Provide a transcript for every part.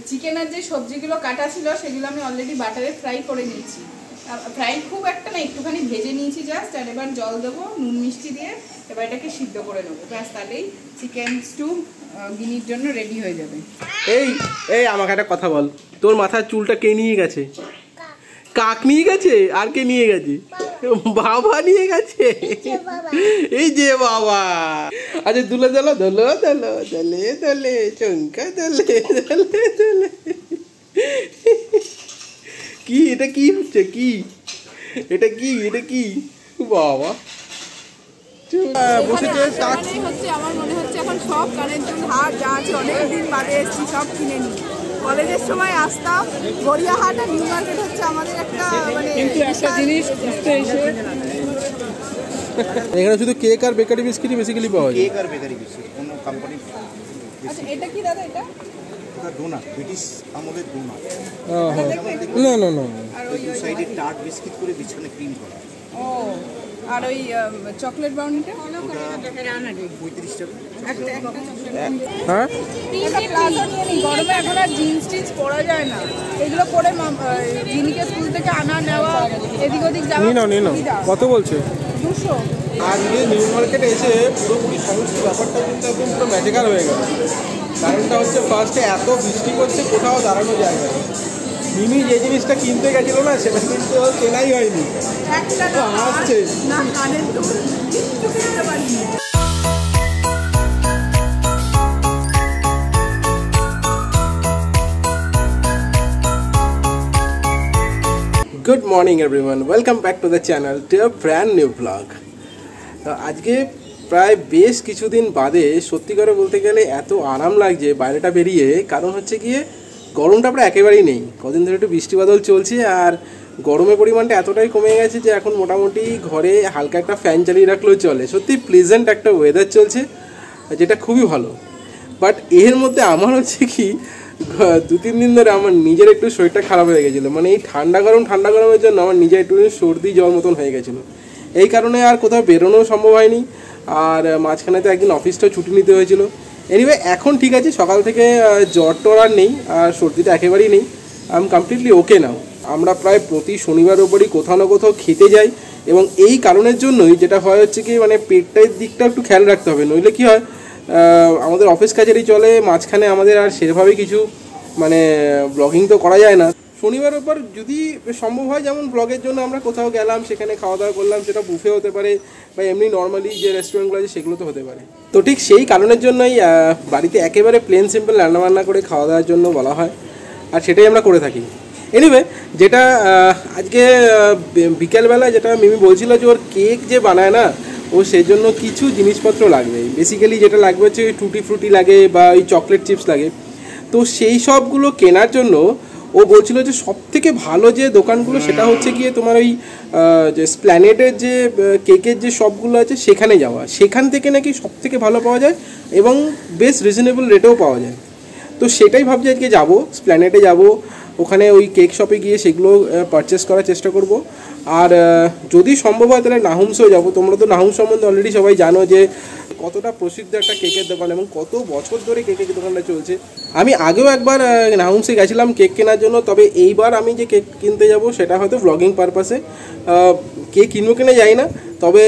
চিকেনের যে সবজিগুলো কাটা ছিল সেগুলো আমি অলরেডি বাটারে ফ্রাই করে নিয়েছি। ফ্রাই খুব একটা না, একটুখানি ভেজে নিয়েছি জাস্ট। আর এবার জল দেবো নুন মিষ্টি দিয়ে, এবার এটাকে সিদ্ধ করে নেবো। ব্যাস, তাহলেই চিকেন স্টু গিনির জন্য রেডি হয়ে যাবে। এই এই আমাকে একটা কথা বল, তোর মাথার চুলটা কে নিয়ে গেছে? কাক নিয়ে গেছে? আর কে নিয়ে গেছে? বাবা নিয়ে গেছে। এই যে বাবা। আচ্ছা দুলে দলো দলো দলো দলে দলে চঙ্কা দলে দলে দলে। কি এটা কি হচ্ছে? কি এটা? কি এটা? কি বাবা বসেছে হচ্ছে? আমার মনে হচ্ছে এখন সব কানের দুল হাট যা আছে অনেকদিন বাদে এসেছি সব কিনে নিই। কলেজের সময় আসতাম, গড়িয়াহাট আর নিউ মার্কেট হচ্ছে আমাদের একটা মানে একটা জিনিস ঘুরতে এসে। এখানে শুধু কেক আর বেকারি বিস্কিটই বেসিক্যালি পাওয়া যায়। কেক আর বেকারি বিস্কিট কোনো কোম্পানি। আচ্ছা এটা কি দাদা? এটা ডোনাট, ব্রিটিশ আমলের ডোনাট। না না না, আর ওই সাইডে টার্ট বিস্কিট করে বিছানে ক্রিম করা। ও, আর ওই চকলেট ব্রাউনিটা 35 টাকা। হ্যাঁ গরমে এখন আর জিন্স টিন্স পরা যায় না, এগুলো পরে জিনিকে স্কুল থেকে আনা নেওয়া এদিক ওদিক যাওয়া। কত বলছে? 200। আজকে নিউ মার্কেটে এসে পুরোপুরি সমস্ত ব্যাপারটা কিন্তু একদম পুরো ম্যাজিক্যাল হয়ে গেল। কারণটা হচ্ছে ফার্স্টে এত বৃষ্টি করছে, কোথাও দাঁড়ানো যায় না। মিমি যে জিনিসটা কিনতে গেছিল না সেটা কিন্তু কেনাই হয়নি। আসছে না, কানের দুল কিচ্ছু কিনতে পারিনি। Good morning everyone, welcome back to the channel to a brand new blog. তো আজকে প্রায় বেশ কিছুদিন বাদে সত্যি করে বলতে গেলে এত আরাম লাগছে বাইরেটা বেরিয়ে। কারণ হচ্ছে গিয়ে গরমটা প্রায় একেবারেই নেই। কদিন ধরে একটু বৃষ্টি বাদল চলছে আর গরমের পরিমাণটা এতটাই কমে গেছে যে এখন মোটামুটি ঘরে হালকা একটা ফ্যান চালিয়ে রাখলেও চলে। সত্যি প্লেজেন্ট একটা ওয়েদার চলছে, যেটা খুবই ভালো। বাট এর মধ্যে আমার হচ্ছে কি 2-3 দিন ধরে আমার নিজের একটু শরীরটা খারাপ হয়ে গেছিলো। মানে এই ঠান্ডা গরমের জন্য আমার নিজের একটু সর্দি জ্বর মতন হয়ে গেছিলো। এই কারণে আর কোথাও বেরোনোও সম্ভব হয়নি। আর মাঝখানে তো একদিন অফিসটাও ছুটি নিতে হয়েছিল। এনিওয়ে এখন ঠিক আছে, সকাল থেকে জ্বর টর আর নেই, আর সর্দিটা একেবারেই নেই। আই এম কমপ্লিটলি ওকে নাও। আমরা প্রায় প্রতি শনিবার ওপরই কোথাও না কোথাও খেতে যাই, এবং এই কারণের জন্যই যেটা হয় হচ্ছে কি মানে পেটটার দিকটা একটু খেয়াল রাখতে হবে। নইলে কী হয়, আমাদের অফিস কাছারি চলে, মাঝখানে আমাদের আর সেভাবে কিছু মানে ব্লগিং তো করা যায় না। শনিবার ওপর যদি সম্ভব হয়, যেমন ব্লগের জন্য আমরা কোথাও গেলাম, সেখানে খাওয়া দাওয়া করলাম, সেটা বুফে হতে পারে বা এমনি নর্মালি যে রেস্টুরেন্টগুলো আছে সেগুলো তো হতে পারে। তো ঠিক সেই কারণের জন্যই বাড়িতে একেবারে প্লেন সিম্পল রান্নাবান্না করে খাওয়া দাওয়ার জন্য বলা হয়, আর সেটাই আমরা করে থাকি। এনিওয়ে, যেটা আজকে বিকেলবেলায় যেটা মিমি বলছিল যে ওর কেক যে বানায় না, ও সেই জন্য কিছু জিনিসপত্র লাগবে। বেসিক্যালি যেটা লাগবে হচ্ছে ওই টুটি ফ্রুটি লাগে বা ওই চকলেট চিপস লাগে। তো সেই সবগুলো কেনার জন্য ও বলছিল যে সবথেকে ভালো যে দোকানগুলো সেটা হচ্ছে গিয়ে তোমার ওই যে স্প্ল্যানেডের যে কেকের যে শপগুলো আছে সেখানে যাওয়া। সেখান থেকে নাকি সবথেকে ভালো পাওয়া যায় এবং বেশ রিজনেবল রেটেও পাওয়া যায়। তো সেটাই ভাবছি আজকে যাবো, স্প্ল্যানেডে যাব, ওখানে ওই কেক শপে গিয়ে সেগুলো পারচেস করার চেষ্টা করব। আর যদি সম্ভব হয় তাহলে নাহুমসেও যাব। তোমরা তো নাহুম সম্বন্ধে অলরেডি সবাই জানো যে কতটা প্রসিদ্ধ একটা কেকের দোকান এবং কত বছর ধরে কেকের দোকানটা চলছে। আমি আগেও একবার নাহুমসে গেছিলাম কেক কেনার জন্য, তবে এইবার আমি যে কেক কিনতে যাব সেটা হয়তো ব্লগিং পারপাসে। কেক কিনবো কিনে যাই না, তবে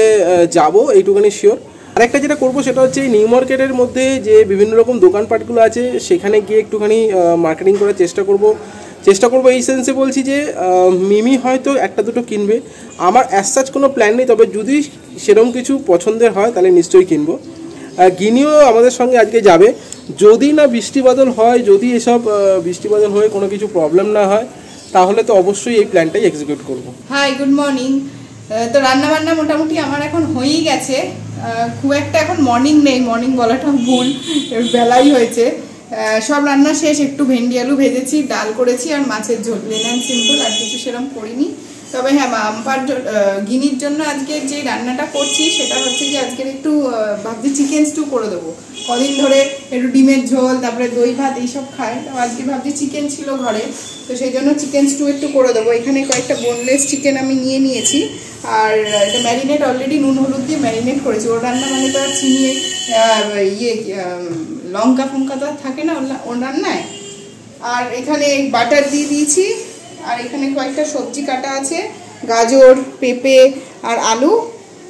যাব এইটুখানি শিওর। আরেকটা যেটা করবো সেটা হচ্ছে এই নিউ মার্কেটের মধ্যে যে বিভিন্ন রকম দোকানপাটগুলো আছে সেখানে গিয়ে একটুখানি মার্কেটিং করার চেষ্টা করবো। এই সেন্সে বলছি যে মিমি হয়তো একটা দুটো কিনবে, আমার অ্যাজ সাচ কোনো প্ল্যান নেই, তবে যদি সেরকম কিছু পছন্দের হয় তাহলে নিশ্চয়ই কিনবো। গিনিও আমাদের সঙ্গে আজকে যাবে, যদি না বৃষ্টি বাদল হয়, যদি এসব বৃষ্টি বাদল হয়ে কোনো কিছু প্রবলেম না হয় তাহলে তো অবশ্যই এই প্ল্যানটাই এক্সিকিউট করবো। Hi, good morning. তো রান্নাবান্না মোটামুটি আমার এখন হয়েই গেছে। খুব একটা এখন মর্নিং নেই, মর্নিং বলাটা ভুল, বেলাই হয়েছে। সব রান্না শেষ, একটু ভেন্ডি আলু ভেজেছি, ডাল করেছি আর মাছের ঝোল, প্লেন অ্যান্ড সিম্পল, আর কিছু সেরকম করিনি। তবে হ্যাঁ, আমার গিনির জন্য আজকে যে রান্নাটা করছি সেটা হচ্ছে যে আজকের একটু ভাবছি চিকেন স্টু করে দেবো। কদিন ধরে একটু ডিমের ঝোল, তারপরে দই ভাত এইসব খায়, তো আজকে ভাবছি চিকেন ছিল ঘরে, তো সেই জন্য চিকেন স্টু একটু করে দেবো। এখানে কয়েকটা বোনলেস চিকেন আমি নিয়েছি, আর এটা ম্যারিনেট অলরেডি নুন হলুদ দিয়ে ম্যারিনেট করেছি। ওর রান্না মানে তো আর চিনি লঙ্কা ফঙ্কা তো থাকে না ওর রান্নায়। আর এখানে বাটার দিয়ে দিয়েছি, আর এখানে কয়েকটা সবজি কাটা আছে, গাজর, পেঁপে আর আলু,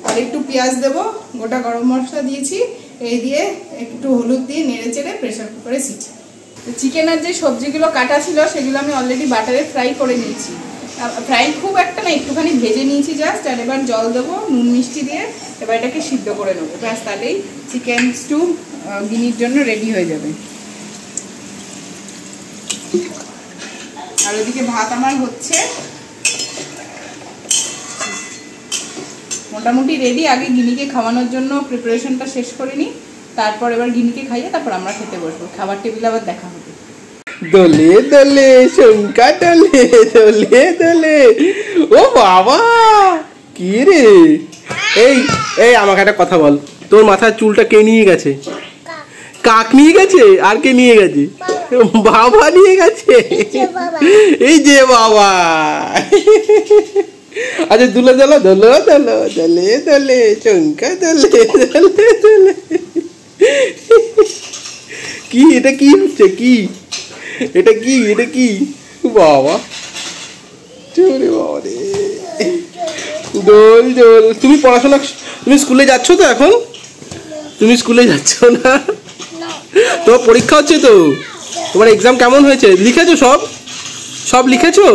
আর একটু পেঁয়াজ দেবো, গোটা গরম মশলা দিয়েছি। এই দিয়ে একটু হলুদ দিয়ে নেড়ে চেড়ে প্রেসার কুকারে সিটি। চিকেনের যে সবজিগুলো কাটা ছিল সেগুলো আমি অলরেডি বাটারে ফ্রাই করে নিয়েছি। ফ্রাই খুব একটা না, একটুখানি ভেজে নিয়েছি জাস্ট। আর এবার জল দেবো নুন মিষ্টি দিয়ে, এবার এটাকে সিদ্ধ করে নেবো, ব্যাস তাহলেই চিকেন স্টু গিনির জন্য রেডি হয়ে যাবে। আর ওদিকে ভাত আমার হচ্ছে মোটামুটি রেডি। আগে গিনিকে খাওয়ানোর জন্য প্রিপারেশনটা শেষ করে নিই, তারপর এবার গিনিকে খাইয়ে তারপর আমরা খেতে বসবো। খাবার টেবিলে আবার দেখা হবে। দোলে দোলে শঙ্কা দোলে দোলে দোলে। ও বাবা, কি রে? এই এই আমাকে একটা কথা বল, তোর মাথার চুলটা কে নিয়ে গেছে? কাক নিয়ে গেছে? আর কে নিয়ে গেছে? বাবা নিয়ে গেছে। এই যে বাবা। আচ্ছা দুলে দোলো দোলো দোলো দোলে দোলে শঙ্কা দোলে দোলে দোলে। কি এটা কি হচ্ছে? কি এটা কি? এটা কি বাবা? চলে বাবা রে, দোল দোল। তুমি পড়াশোনা, তুমি স্কুলে যাচ্ছ তো এখন? তুমি স্কুলে যাচ্ছ না? তোমার পরীক্ষা হচ্ছে তো? তোমার এক্সাম কেমন হয়েছে? লিখেছো সব? সব লিখেছো?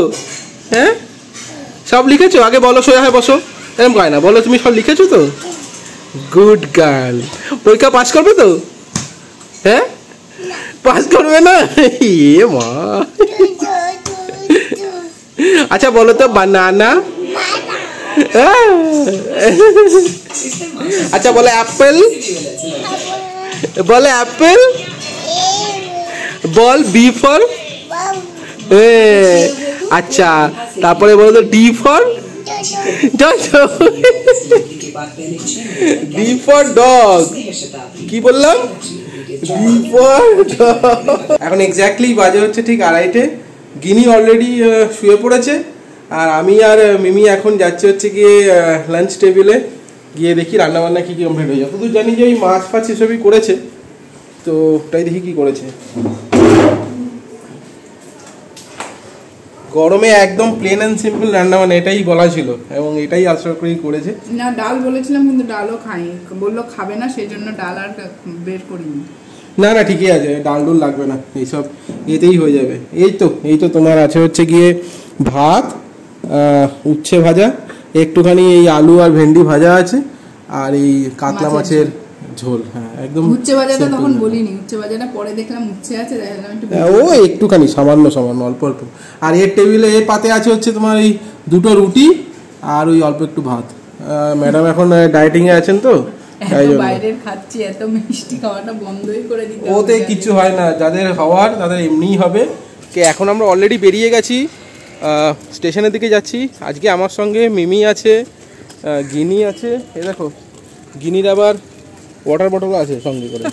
হ্যাঁ সব লিখেছো? আগে বলো, সোজা হয়ে বসো, এরকম কয় না, বলো তুমি সব লিখেছো তো? Good girl. পরীক্ষা পাস করবে তো? হ্যাঁ পাস করবে না? এ মা। আচ্ছা বলো তো বানানা। আচ্ছা বলে অ্যাপেল। বলে অ্যাপেল। Ball B for. আচ্ছা তারপরে বলো তো D for. D for dog. কি বললাম? D for dog. এখন এক্স্যাক্টলি বাজে হচ্ছে ঠিক 2:30। গিনি অলরেডি শুয়ে পড়েছে, আর আমি আর মিমি এখন যাচ্ছে হচ্ছে গিয়ে লাঞ্চ টেবিলে গিয়ে দেখি রান্নাবান্না কী কী কমপ্লিট হয়ে যায়। শুধু জানি যে ওই মাছ ফাছ এসবই করেছে, তো ওটাই দেখি কি করেছে। গরমে একদম প্লেন অ্যান্ড সিম্পল রান্না, মানে এটাই বলা ছিল এবং এটাই আশা করেই করেছে। না ডাল বলেছিলাম কিন্তু ডালও খাই, বললো খাবে না, সেই জন্য ডাল আর বের করিনি। না না ঠিকই আছে, ডাল ডুল লাগবে না, এইসব এতেই হয়ে যাবে। এই তো তোমার আছে হচ্ছে গিয়ে ভাত, উচ্ছে ভাজা, একটুখানি এই আলু আর ভেন্ডি ভাজা আছে, আর এই কাতলা মাছের ঝোল। হ্যাঁ একদম। উচ্ছে ভাজাটা তখন বলিনি, উচ্ছে ভাজাটা পরে দেখলাম উচ্ছে আছে, দেখলাম একটু ও একটুখানি সামান্য সামান্য অল্প অল্প। আর এর টেবিলে এর পাতে আছে হচ্ছে তোমার এই 2টো রুটি আর ওই অল্প একটু ভাত। ম্যাডাম এখন ডায়েটিং এ আছেন তো, বাইরের খাচ্ছি, এত মিষ্টি খাওয়াটা বন্ধই করে দিতে হবে। ওতে কিছু হয় না, যাদের হওয়ার তাদের এমনিই হবে। এখন আমরা অলরেডি বেরিয়ে গেছি, স্টেশনের দিকে যাচ্ছি। আজকে আমার সঙ্গে মিমি আছে, গিনি আছে, এ দেখো গিনির আবার ওয়াটার বটল আছে সঙ্গে করে।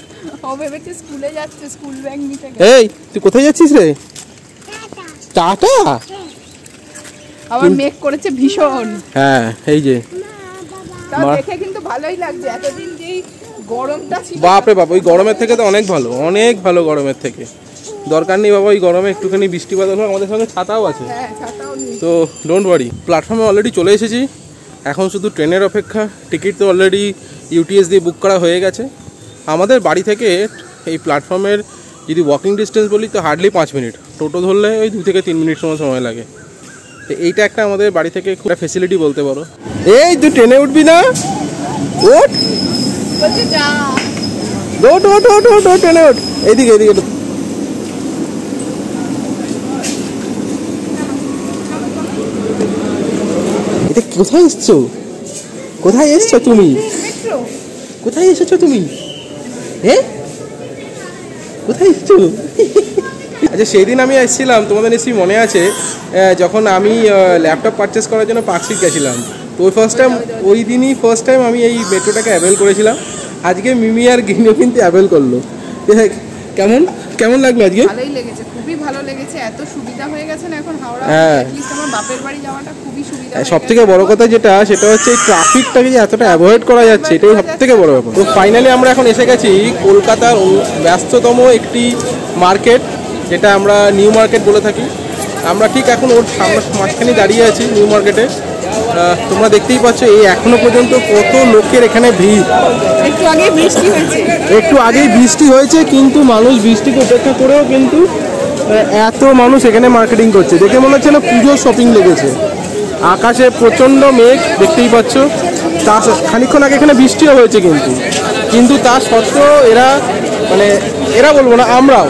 ও ভেবেছে স্কুলে যাচ্ছে, স্কুল ব্যাগ নিতে। এই তুই কোথায় যাচ্ছিস রে? টাটা। আবার মেক করেছে ভীষণ। হ্যাঁ এই যে দেখে কিন্তু ভালোই লাগছে, এতদিন যেই গরমটা ছিল। বাপ রে বাপ, ওই গরমের থেকে তো অনেক ভালো, অনেক ভালো গরমের থেকে। দরকার নেই বাবা ওই গরমে, একটুখানি বৃষ্টি বাদল হোক, আমাদের সঙ্গে ছাতাও আছে। হ্যাঁ ছাতাও নেই, তো ডোন্ট ওয়ারি। প্ল্যাটফর্মে অলরেডি চলে এসেছি, এখন শুধু ট্রেনের অপেক্ষা। টিকিট তো অলরেডি ইউটিএস দিয়ে বুক করা হয়ে গেছে। আমাদের বাড়ি থেকে এই প্ল্যাটফর্মের যদি ওয়াকিং ডিস্টেন্স বলি তো হার্ডলি 5 মিনিট, টোটো ধরলে ওই 2 থেকে 3 মিনিট সময় লাগে। তো এইটা একটা আমাদের বাড়ি থেকে খুব ফেসিলিটি বলতে পারো। এই তুই ট্রেনে উঠবি না? ওঠ বলছে যা, ওঠ ওঠ ওঠ ওঠ ওঠ ট্রেনে ওঠ। এইদিকে এইদিকে। এটা কোথায় এসছো? কোথায় এসছো তুমি? কোথায় এসেছো তুমি? হ্যাঁ কোথায় এসছো? আচ্ছা সেদিন আমি এসেছিলাম, তোমাদের নিশ্চয়ই মনে আছে, যখন আমি ল্যাপটপ পারচেস করার জন্য পার্কস্ট্রিট গেছিলাম। তো ওই দিনই ফার্স্ট টাইম আমি এই মেট্রোটাকে অ্যাভেল করেছিলাম। আজকে মিমি আর গিনিও কিন্তু অ্যাভেল করলো। কেমন লাগলো আজকে? ভালোই লেগেছে, খুবই ভালো লেগেছে, এত সুবিধা হয়ে গেছে না এখন হাওড়া। অ্যাটলিস্ট আমার বাপের বাড়ি যাওয়াটা খুবই সুবিধা। সবথেকে বড় কথা সেটা হচ্ছে এই ট্রাফিকটাকে যে এতটা অ্যাভয়েড করা যাচ্ছে, এটাই সবথেকে বড় ব্যাপার। তো ফাইনালি আমরা এখন এসে গেছি কলকাতার ব্যস্ততম একটি মার্কেট, যেটা আমরা নিউ মার্কেট বলে থাকি। আমরা ঠিক এখন ওর সামনে মাঝখানে দাঁড়িয়ে আছি নিউ মার্কেটে। তোমরা দেখতেই পাচ্ছ এই এখনো পর্যন্ত কত লোকের এখানে ভিড়। একটু আগেই বৃষ্টি হয়েছে কিন্তু মানুষ বৃষ্টিকে উপেক্ষা করেও কিন্তু এত মানুষ এখানে মার্কেটিং করছে, দেখে মনে হচ্ছে না পুজোর শপিং লেগেছে। আকাশে প্রচণ্ড মেঘ দেখতেই পাচ্ছ। তা খানিকক্ষণ আগে এখানে বৃষ্টিও হয়েছে কিন্তু তা সত্ত্বেও এরা বলবো না, আমরাও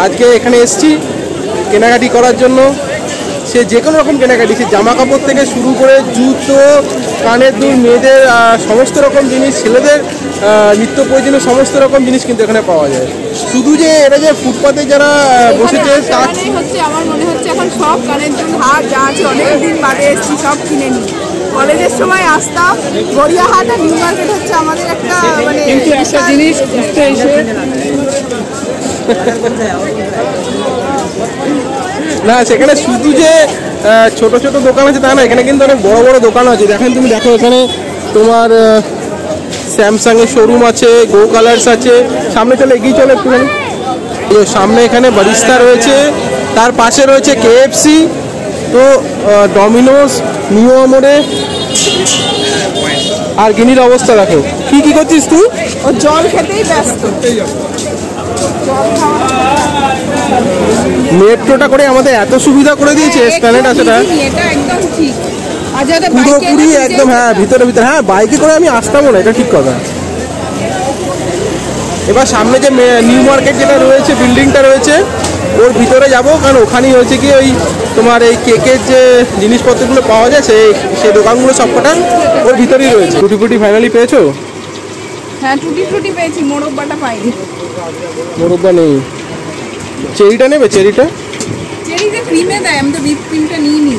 আজকে এখানে এসছি কেনাকাটি করার জন্য। সে যে কোনো রকম কেনাকাটি, সে জামা কাপড় থেকে শুরু করে জুতো, কানের দুল, মেয়েদের সমস্ত রকম জিনিস, ছেলেদের নিত্য প্রয়োজনীয় সমস্ত রকম জিনিস কিন্তু এখানে পাওয়া যায়। শুধু যে এটা যে ফুটপাতে যারা বসেছে তা হচ্ছে, আমার মনে হচ্ছে এখন সব কানের দুল, হার যা আছে অনেকদিন বাদে এসছি সব কিনে নিই। কলেজের সময় আসতাম, গড়িয়াহাট আর নিউ মার্কেট হচ্ছে আমাদের একটা কিন্তু একটা জিনিস ঘুরতে এসে না, সেখানে শুধু যে ছোট ছোট দোকান আছে তা না, এখানে কিন্তু অনেক বড় বড় দোকান আছে। দেখেন, তুমি দেখো এখানে তোমার স্যামসাং এর শোরুম আছে, গো কালার্স আছে। সামনে চলে এগিয়ে চলে একটুখানি, সামনে এখানে বারিস্তা রয়েছে, তার পাশে রয়েছে কেএফসি, তো ডমিনোস, নিউ মোড়ে। আর গিনির অবস্থা দেখো, কি করছিস তুই? ও জল খেতেই ব্যস্ত। মেট্রোটা করে আমাদের এত সুবিধা করে দিয়েছে, এসপ্ল্যানেড আছে না, এটা একদম ঠিক। পুরোপুরি একদম, হ্যাঁ ভিতরে হ্যাঁ বাইকে করে আমি আসতামও না, এটা ঠিক কথা। এবার সামনে যে নিউ মার্কেট যেটা রয়েছে, বিল্ডিংটা রয়েছে, ওর ভিতরে যাব, কারণ ওখানেই হয়েছে কি ওই তোমার এই কেকের যে জিনিসপত্রগুলো পাওয়া যায় সেই দোকানগুলো সবকটা ওর ভিতরেই রয়েছে। টুটি ফুটি ফাইনালি পেয়েছো? হ্যাঁ, টুটি ফ্রুটি পেয়েছি, মোরব্বাটা পাইনি। মোরব্বা নেই। চেরিটা নেবে? চেরিটা ক্রিমে দেয়, আমি তো হুইপ ক্রিমটা নিই নি।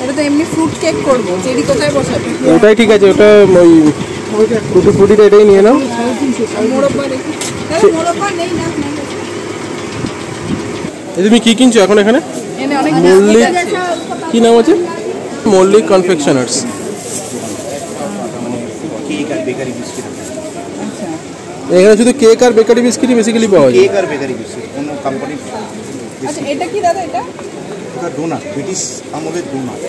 এটা তো এমনি ফ্রুট কেক করবো, চেরি কোথায় বসাবে? ওটাই ঠিক আছে, ওটা ওই টুটি ফুটিটা এটাই নিয়ে নাও। মোরব্বা দেখি, মোরব্বা নেই না। তুমি কি কিনছো এখন এখানে? মল্লিক, কি নাম আছে? মল্লিক কনফেকশনার্স। কেক আর বেকারি বিস্কিট। এখানে শুধু কেক আর বেকারি বিস্কিটই বেসিক্যালি পাওয়া যায়। কেক আর বেকারি বিস্কিট, কোনো কোম্পানি। আচ্ছা, এটা কি দাদা? এটা ডোনাট, ব্রিটিশ আমলের ডোনাট।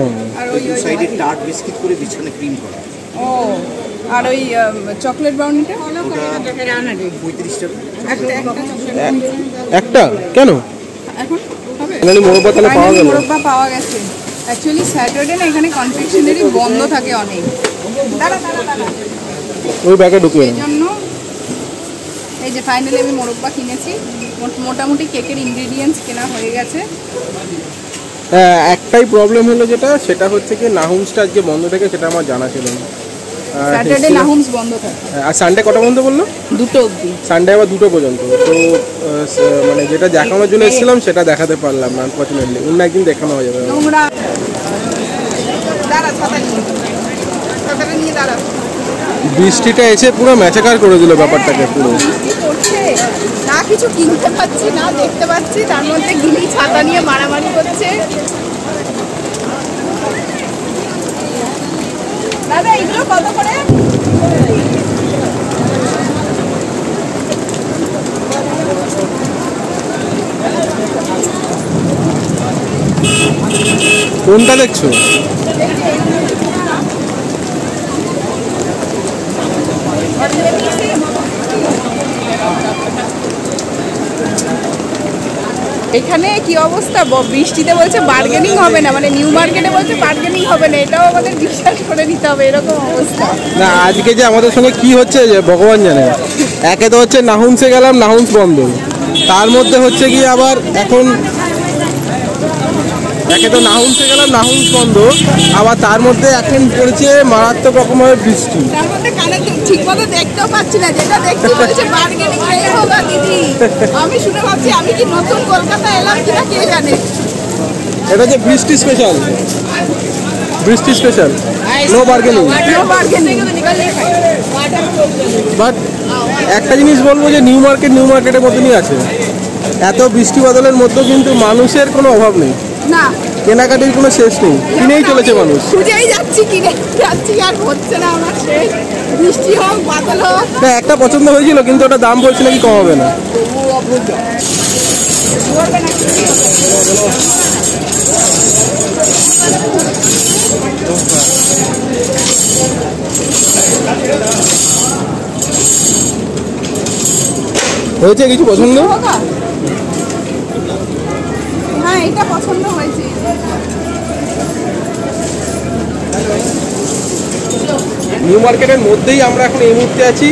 না ওই দু সাইডে টার্ট বিস্কিট করে বিছানে ক্রিম করা। ও, আর ওই চকলেট ব্রাউনিটা 35 টাকা একটা। কেন এখন হবে? মোরব্বা তাহলে পাওয়া গেল? মোরব্বা পাওয়া গেছে। অ্যাকচুয়ালি স্যাটারডে না এখানে কনফেকশনারি বন্ধ থাকে অনেক। দাঁড়া ওই ব্যাগে ঢুকিয়ে এই জন্য এই যে ফাইনালি আমি মোরব্বা কিনেছি। মোটামুটি কেকের ইনগ্রেডিয়েন্টস কেনা হয়ে গেছে। একটাই প্রবলেম হলো, সেটা হচ্ছে কি নাহুমসটা আজকে বন্ধ থাকে, সেটা আমার জানা ছিল না। স্যাটারডে নাহুমস বন্ধ থাকে। আর সানডে কটা পর্যন্ত বললো? 2টো অবধি। সানডে আবার 2টো পর্যন্ত। তো যেটা দেখানোর জন্য এসেছিলাম সেটা দেখাতে পারলাম না, আনফর্চুনেটলি। অন্য একদিন দেখানো হয়ে যাবে। বৃষ্টিটা এসে পুরো ম্যাচাকার করে দিল ব্যাপারটাকে পুরো। না কিছু কিনতে পাচ্ছি না, দেখতে পাচ্ছি, তার মধ্যে গিনি ছাতা নিয়ে মারামারি করছে। দাদা এগুলো কত করে? কোনটা দেখছো? এখানে কি অবস্থা, বৃষ্টিতে বলছে বার্গেনিং হবে না, নিউ মার্কেটে বলছে বার্গেনিং হবে না। এটাও আমাদের বিশ্বাস করে নিতে হবে, এরকম অবস্থা। না, আজকে যে আমাদের সঙ্গে কি হচ্ছে যে ভগবান জানে। একে তো হচ্ছে নাহুমসে গেলাম, নাহুমস বন্ধ। তার মধ্যে হচ্ছে কি আবার এখন একে তো নাহুমসে গেলাম, নাহুমস বন্ধ, আবার তার মধ্যে এখন পড়েছে মারাত্মক রকমের বৃষ্টি। তার মধ্যে কানে ঠিক মতো দেখতেও পাচ্ছি না, যেটা দেখছি বলছে বার্গেনিং নেই হোগা দিদি। আমি শুনে ভাবছি আমি কি নতুন কলকাতা এলাম কিনা কে জানে। এটা যে বৃষ্টি স্পেশাল, নো বার্গেনিং। বাট একটা জিনিস বলবো যে নিউ মার্কেটের মতনই আছে। এত বৃষ্টি বাদলের মধ্যেও কিন্তু মানুষের কোনো অভাব নেই। না, কেনাকাটির কোনো শেষ নেই, কিনেই চলেছে মানুষ। খুঁজেই যাচ্ছি, কিনে যাচ্ছি, আর হচ্ছে না আমার শেষ। বৃষ্টি হোক, বাদল হোক। না, একটা পছন্দ হয়েছিল, কিন্তু ওটা দাম বলছে নাকি কম হবে না। বলবে না কি? হয়েছে কিছু পছন্দ? হ্যাঁ, এটা পছন্দ হয়েছে। নিউ মার্কেটের মধ্যেই আমরা এখন এই মুহূর্তে আছি।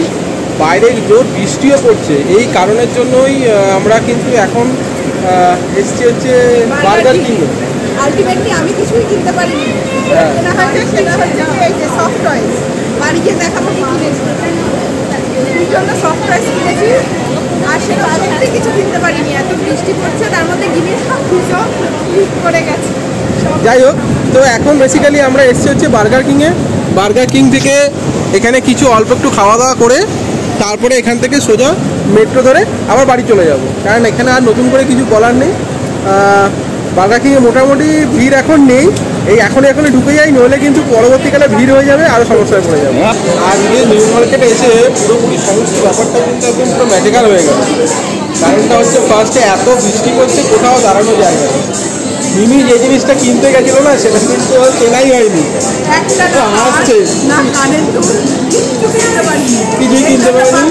বাইরে জোর বৃষ্টিও পড়ছে, এই কারণের জন্যই আমরা কিন্তু এখন এসছি হচ্ছে বার্গার কিং। আলটিমেটলি আমি কিছুই কিনতে পারিনি। কেনা হয়েছে সেটা হচ্ছে এই যে সফট টয়েস। বাড়ি গিয়ে দেখাবো কি কিনেছি। এই জন্য সফট টয়েস কিনেছি, আর সেটা সত্যি কিছু কিনতে পারিনি। এত বৃষ্টি পড়ছে, তার মধ্যে গিনি সব কিছু লিক করে গেছে। যাই হোক, তো এখন বেসিক্যালি আমরা এসছি হচ্ছে বার্গার কিংয়ে। বার্গার কিং থেকে এখানে কিছু অল্প একটু খাওয়া দাওয়া করে তারপরে এখান থেকে সোজা মেট্রো ধরে আবার বাড়ি চলে যাব, কারণ এখানে আর নতুন করে কিছু বলার নেই। বার্গার কিংয়ে মোটামুটি ভিড় এখন নেই, এই এখনই ঢুকে যাই, নইলে কিন্তু পরবর্তীকালে ভিড় হয়ে যাবে, আরও সমস্যায় পড়ে যাবে। আজকে নিউ মার্কেটে এসে পুরোপুরি সমস্ত ব্যাপারটা কিন্তু একদম পুরো ম্যাজিক্যাল হয়ে গেল। কারণটা হচ্ছে ফার্স্টে এত বৃষ্টি করছে, কোথাও দাঁড়ানো যায় না। মিমি যে জিনিসটা কিনতে গেছিল না, সেটা কিন্তু কেনাই হয়নি। আসছে কিছুই কিনতে পারিনি।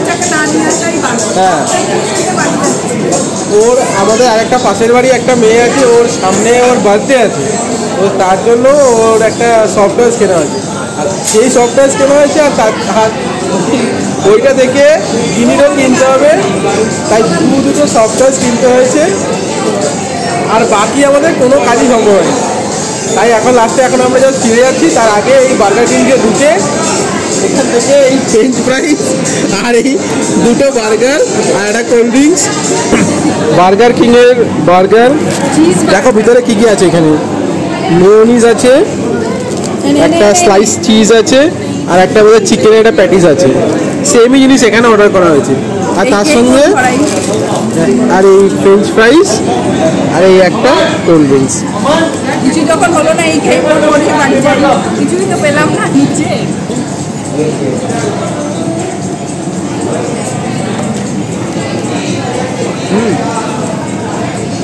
হ্যাঁ, ওর আমাদের আরেকটা পাশের বাড়ি একটা মেয়ে আছে, ওর সামনে ওর বার্থডে আছে, তো তার জন্য ওর একটা সফটওয়্যার কেনা হয়েছে। আর সেই সফটওয়্যার কেনা হয়েছে, আর তার ওইটা দেখে জিনিসও কিনতে হবে, তাই দুটো সফটওয়্যার কিনতে হয়েছে। আর বাকি আমাদের কোনো কাজই সম্ভব হয়নি, তাই এখন লাস্টে আমরা জাস্ট ফিরে যাচ্ছি। তার আগে এই বার্গার কিংয়ে ঢুকে এখান থেকে এই ফ্রেঞ্চ ফ্রাইস আর এই দুটো বার্গার আর একটা কোল্ড ড্রিঙ্কস। বার্গার কিংয়ের বার্গার দেখো ভিতরে কী কী আছে। এখানে মেয়োনিজ আছে, একটা স্লাইস চিজ আছে, আর একটা বোধহয় চিকেনের একটা প্যাটিস আছে। সেমই জিনিস এখানে অর্ডার করা হয়েছে, আর তার সঙ্গে আর এই ফ্রেঞ্চ ফ্রাইস আর এই একটা কোল্ড ড্রিঙ্কস। কিছু যখন হলো না, এই খেয়ে কিছুই তো পেলাম না নিচে।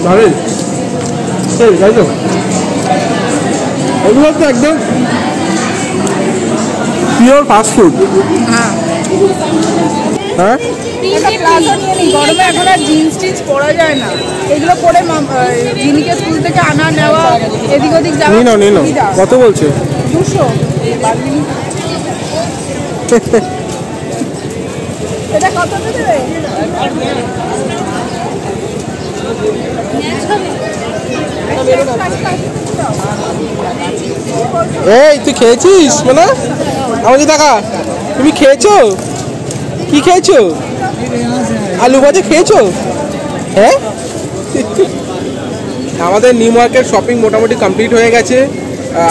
ভালোই, তাই তো? এগুলো তো একদম পিওর ফাস্ট ফুড। হ্যাঁ, গরমে এখন আর জিন্স টিন্স পরা যায় না, এগুলো পরে জিনিকে স্কুল থেকে আনা নেওয়া, এদিক ওদিক যাওয়া। নিন কত বলছে? 200। এটা কত দেবে? এই তুই খেয়েছিস মানে? আমাকে দেখা, তুমি খেয়েছো? কি খেয়েছো? আলু ভাজা খেয়েছো? হ্যাঁ। আমাদের নিউ মার্কেট শপিং মোটামুটি কমপ্লিট হয়ে গেছে।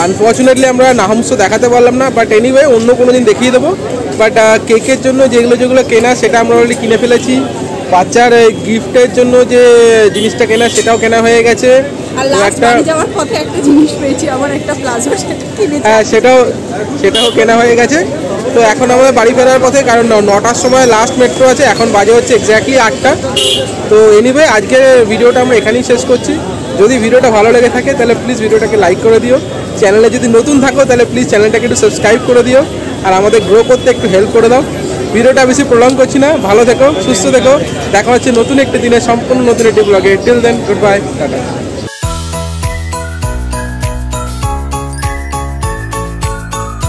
আনফর্চুনেটলি আমরা নাহামস দেখাতে পারলাম না, বাট এনিওয়ে অন্য কোনো দিন দেখিয়ে দেবো। বাট কেকের জন্য যেগুলো কেনা সেটা আমরা অলরেডি কিনে ফেলেছি। বাচ্চার গিফটের জন্য যে জিনিসটা কেনা সেটাও কেনা হয়ে গেছে। হ্যাঁ, সেটাও কেনা হয়ে গেছে। তো এখন আমরা বাড়ি ফেরার পথে, কারণ 9টার সময় লাস্ট মেট্রো আছে, এখন বাজে হচ্ছে এক্স্যাক্টলি 8টা। তো এনিওয়ে আজকের ভিডিওটা আমরা এখানেই শেষ করছি। যদি ভিডিওটা ভালো লেগে থাকে তাহলে প্লিজ ভিডিওটাকে লাইক করে দিও। চ্যানেলে যদি নতুন থাকো তাহলে প্লিজ চ্যানেলটাকে একটু সাবস্ক্রাইব করে দিও, আর আমাদের গ্রো করতে একটু হেল্প করে দাও। ভিডিওটা বেশি প্রলং করছি না, ভালো থেকো, সুস্থ থেকো। দেখা হচ্ছে নতুন একটি দিনে সম্পূর্ণ নতুন একটি ব্লগে। Till then, good bye, tata.